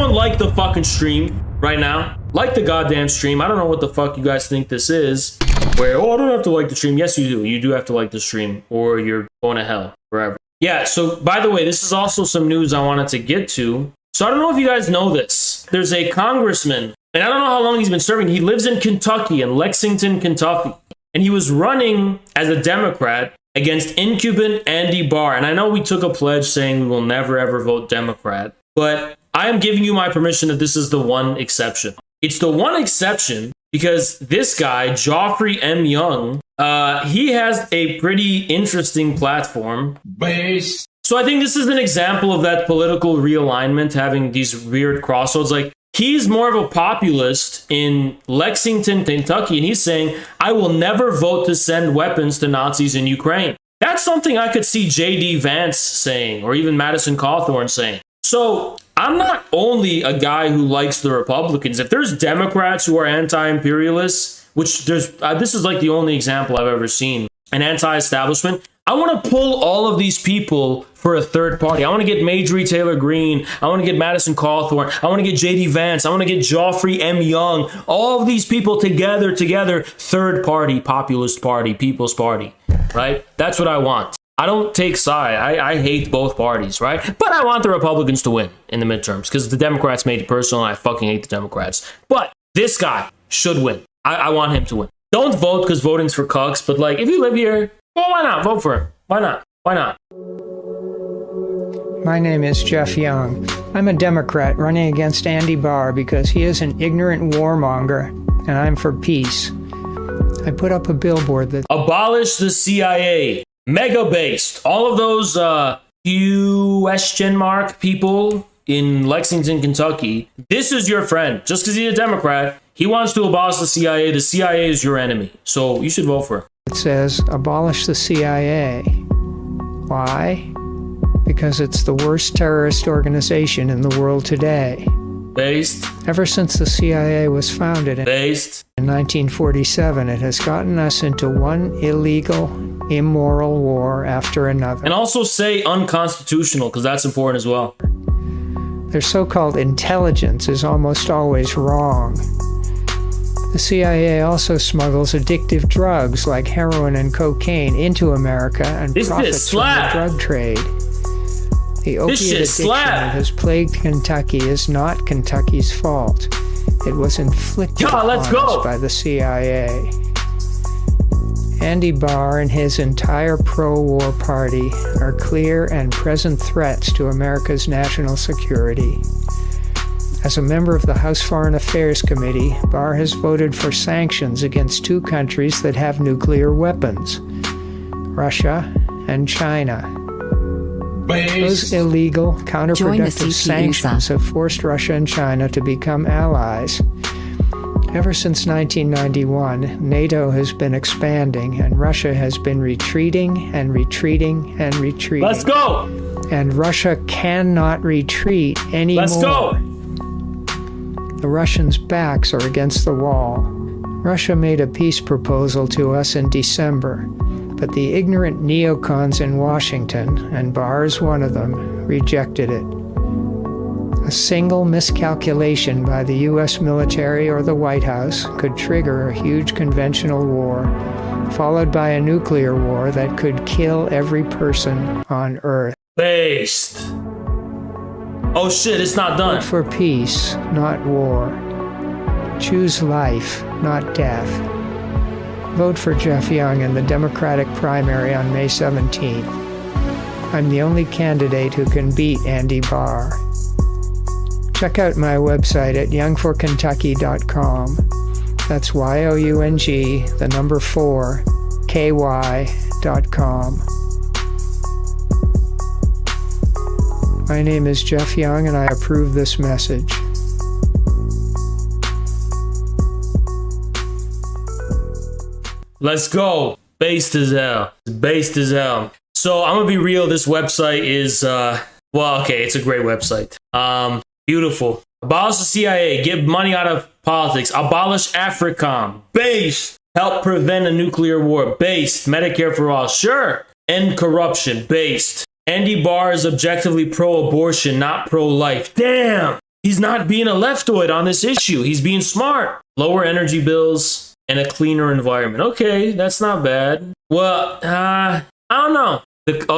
everyone like the fucking stream right now. Like the goddamn stream. I don't know what the fuck you guys think this is. Where, oh, I don't have to like the stream. Yes, you do. You do have to like the stream, or you're going to hell forever. Yeah, so by the way, this is also some news I wanted to get to. So I don't know if you guys know this. There's a congressman, and I don't know how long he's been serving. He lives in Kentucky, in Lexington, Kentucky. And he was running as a Democrat against incumbent Andy Barr. And I know we took a pledge saying we will never, ever vote Democrat. But I am giving you my permission that this is the one exception. It's the one exception because this guy, Geoffrey M. Young, he has a pretty interesting platform. Base. So I think this is an example of that political realignment, having these weird crossroads. Like, he's more of a populist in Lexington, Kentucky, and he's saying, I will never vote to send weapons to Nazis in Ukraine. That's something I could see J.D. Vance saying, or even Madison Cawthorn saying. So I'm not only a guy who likes the Republicans. If there's Democrats who are anti-imperialists, which this is like the only example I've ever seen, an anti-establishment, I want to pull all of these people for a third party. I want to get Marjorie Taylor Greene. I want to get Madison Cawthorn. I want to get J.D. Vance. I want to get Geoffrey M. Young. All of these people together, third party, populist party, people's party, right? That's what I want. I don't take side. I hate both parties, right? But I want the Republicans to win in the midterms because the Democrats made it personal and I fucking hate the Democrats. But this guy should win. I want him to win. Don't vote because voting's for cucks, but like, if you live here, well, why not? Vote for him. Why not? Why not? My name is Geoff Young. I'm a Democrat running against Andy Barr because he is an ignorant warmonger, and I'm for peace. I put up a billboard that abolish the CIA, mega-based. All of those question mark people in Lexington, Kentucky. This is your friend. Just because he's a Democrat, he wants to abolish the CIA. The CIA is your enemy. So you should vote for him. It says, abolish the CIA. Why? Because it's the worst terrorist organization in the world today. Based. Ever since the CIA was founded in 1947, it has gotten us into one illegal, immoral war after another. And also say unconstitutional, because that's important as well. Their so-called intelligence is almost always wrong. The CIA also smuggles addictive drugs like heroin and cocaine into America and profits from the drug trade. The opiate addiction that has plagued Kentucky is not Kentucky's fault. It was inflicted upon us by the CIA. Andy Barr and his entire pro-war party are clear and present threats to America's national security. As a member of the House Foreign Affairs Committee, Barr has voted for sanctions against two countries that have nuclear weapons, Russia and China. Those illegal, counterproductive sanctions have forced Russia and China to become allies. Ever since 1991, NATO has been expanding, and Russia has been retreating and retreating and retreating. Let's go! And Russia cannot retreat anymore. Let's go! The Russians' backs are against the wall. Russia made a peace proposal to us in December, but the ignorant neocons in Washington, and Barr is one of them, rejected it. A single miscalculation by the U.S. military or the White House could trigger a huge conventional war, followed by a nuclear war that could kill every person on Earth. Based. Oh shit, it's not done. Vote for peace, not war. Choose life, not death. Vote for Geoff Young in the Democratic primary on May 17th. I'm the only candidate who can beat Andy Barr. Check out my website at youngforkentucky.com. That's YOUNG, the number 4, KY.com. My name is Geoff Young, and I approve this message. Let's go. Based as hell. Based as hell. So I'm gonna be real. This website is it's a great website. Beautiful. Abolish the CIA. Get money out of politics. Abolish AFRICOM. Based. Help prevent a nuclear war. Based. Medicare for all. Sure. End corruption. Based. Andy Barr is objectively pro-abortion, not pro-life. Damn. He's not being a leftoid on this issue. He's being smart. Lower energy bills and a cleaner environment. Okay, that's not bad. Well, I don't know.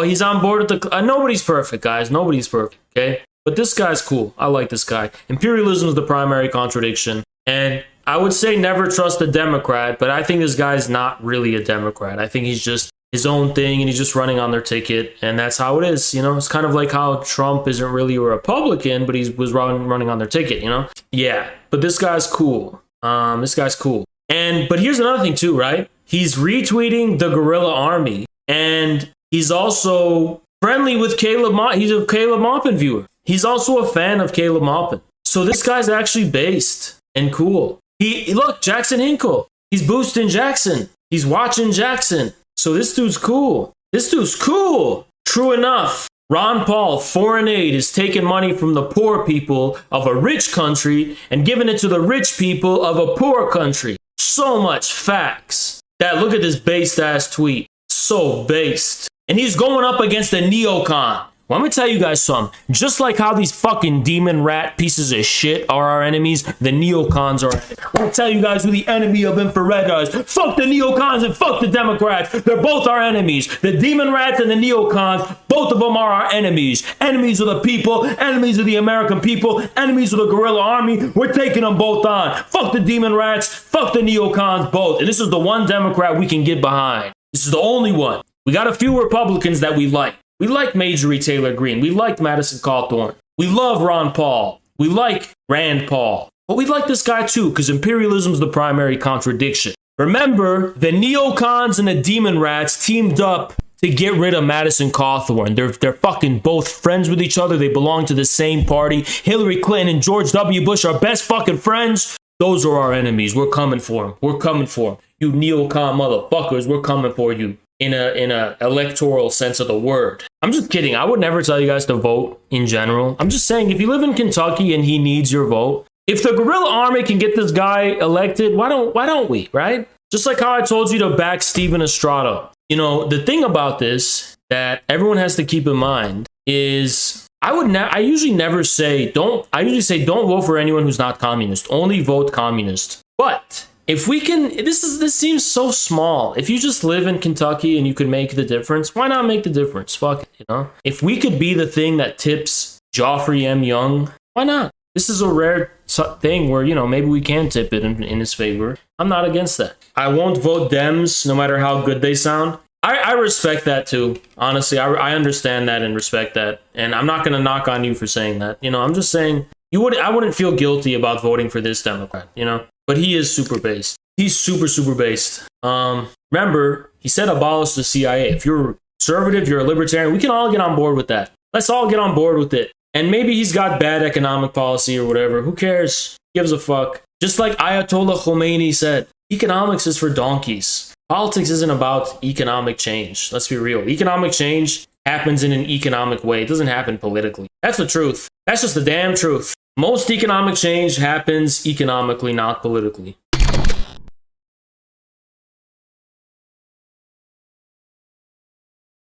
He's on board with the... nobody's perfect, guys. Nobody's perfect, okay? But this guy's cool. I like this guy. Imperialism is the primary contradiction. And I would say never trust a Democrat, but I think this guy's not really a Democrat. I think he's just his own thing, and he's just running on their ticket, and that's how it is. You know, it's kind of like how Trump isn't really a Republican, but he was running on their ticket, you know? Yeah, but this guy's cool. This guy's cool. But here's another thing too, right? He's retweeting the guerrilla army, and he's also friendly with Caleb Maupin. He's a Caleb Maupin viewer. He's also a fan of Caleb Maupin. So this guy's actually based and cool. Look, Jackson Hinkle. He's boosting Jackson. He's watching Jackson. So this dude's cool. This dude's cool. True enough. Ron Paul, foreign aid, is taking money from the poor people of a rich country and giving it to the rich people of a poor country. So much facts. Look at this based ass tweet. So based. And he's going up against a neocon. Well, let me tell you guys something. Just like how these fucking demon rat pieces of shit are our enemies, the neocons are. I'll tell you guys who the enemy of infrared is. Fuck the neocons and fuck the Democrats. They're both our enemies. The demon rats and the neocons, both of them are our enemies. Enemies of the people, enemies of the American people, enemies of the guerrilla army. We're taking them both on. Fuck the demon rats, fuck the neocons, both. And this is the one Democrat we can get behind. This is the only one. We got a few Republicans that we like. We like Marjorie Taylor Greene. We like Madison Cawthorn. We love Ron Paul. We like Rand Paul. But we like this guy too, because imperialism is the primary contradiction. Remember, the neocons and the demon rats teamed up to get rid of Madison Cawthorn. They're fucking both friends with each other. They belong to the same party. Hillary Clinton and George W. Bush are best fucking friends. Those are our enemies. We're coming for them. We're coming for them. You neocon motherfuckers, we're coming for you. In a electoral sense of the word. I'm just kidding. I would never tell you guys to vote in general. I'm just saying, if you live in Kentucky and he needs your vote, if the guerrilla army can get this guy elected, why don't we, right? Just like how I told you to back Stephen Estrada. You know, the thing about this that everyone has to keep in mind is I usually say don't vote for anyone who's not communist. Only vote communist. But if we can, this seems so small. If you just live in Kentucky and you could make the difference, why not make the difference? Fuck it, you know? If we could be the thing that tips Geoffrey M. Young, why not? This is a rare thing where, you know, maybe we can tip it in his favor. I'm not against that. I won't vote Dems no matter how good they sound. I respect that too. Honestly, I understand that and respect that. And I'm not going to knock on you for saying that. You know, I'm just saying I wouldn't feel guilty about voting for this Democrat, you know? But he is super based. He's super, super based. Remember, he said abolish the CIA. If you're a conservative, you're a libertarian, we can all get on board with that. Let's all get on board with it. And maybe he's got bad economic policy or whatever. Who cares? Gives a fuck. Just like Ayatollah Khomeini said, economics is for donkeys. Politics isn't about economic change. Let's be real. Economic change happens in an economic way. It doesn't happen politically. That's the truth. That's just the damn truth. Most economic change happens economically, not politically.